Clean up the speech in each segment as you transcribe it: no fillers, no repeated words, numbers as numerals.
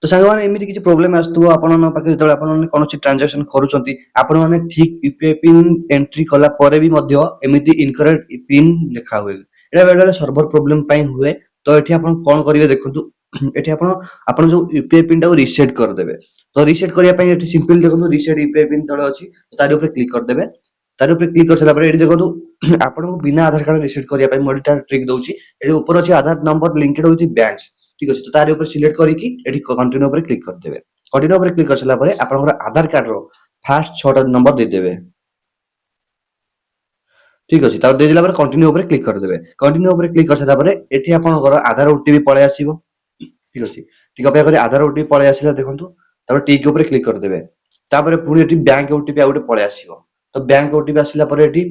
तो सांग माने एमिति किछि प्रोब्लेम आस्तुबो आपन पाखे जेतले आपन माने कोनोसी ट्रांजैक्शन करूचंती आपन माने ठीक यूपीआई पिन एंट्री कला परे भी मध्य एमिति इनकरेक्ट पिन लिखा हुए एटा बेले बेले सर्वर प्रोब्लेम पई हुए तो एठी आपन कोन करिवे देखंतु एठी आपन आपन जो यूपीआई पिन टा रीसेट कर देबे तो रीसेट करिया पई एठी सिंपल देखंतु रीसेट यूपीआई पिन तळे अछि तारि ऊपर क्लिक कर देबे तारि ऊपर क्लिक कर सला परे एठी देखंतु आपन को बिना आधार कार्ड रीसेट करिया पई मोडिटा ट्रिक दउची एठी ऊपर अछि आधार नंबर लिंक्ड होची बैंक ठीक अछि तो तारि ऊपर सिलेक्ट करिकि एठी कंटिन्यू ऊपर क्लिक कर देबे कंटिन्यू ऊपर क्लिक कर सला परे आपनकर आधार कार्ड रो फास्ट 6 टा नंबर दे देबे ठीक अछि ता दे दिला परे कंटिन्यू ऊपर क्लिक कर देबे कंटिन्यू ऊपर क्लिक कर सला परे एठी आपनकर आधार ओटीपी पळे आसीबो ठीक अछि ठीक अपेक्षा करी आधार ओटीपी पळे आसीला देखंतु तापर टिक ऊपर क्लिक कर देबे तापर पुनी एठी बैंक ओटीपी आउटे पळे आसीबो तो बैंक ओटीपी आसीला परे एठी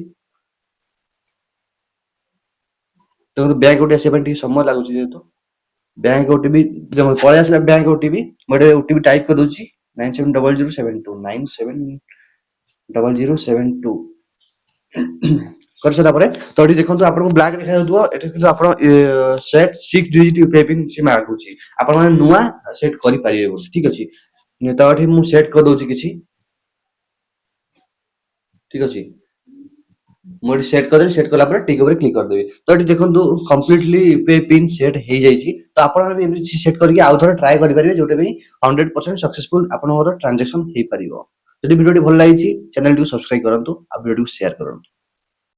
तो बैंक ओटीपी आसे परे समय लागुची जेतो बैंक ओटीपी जब पळे आसला bank OTP mode OTP type कर दोची 970072 970072 कर सला परे तो एठी देखंतु आपन को ब्लैक देखा जाउतबो एठी किछु आपन सेट 6 डिजिट यूपीआई पिन से मागुची आपन माने नुवा सेट करि पारिबे बोली ठीक अछि तो एठी मु सेट कर दोची किछि ठीक अछि मोडी सेट कर सेट कला पर टिक ऊपर क्लिक कर देबे तो एठी देखंतु कंप्लीटली यूपीआई पिन सेट हे जाईची तो आपन भी एमि सेट करके आउ थोड़ा ट्राई करि परिबे जोटे भी 100% सक्सेसफुल आपन ट्रांजैक्शन हे परिबो जदि वीडियो भल लागिची चैनल को सब्सक्राइब करंतु आ वीडियो को शेयर करंतु।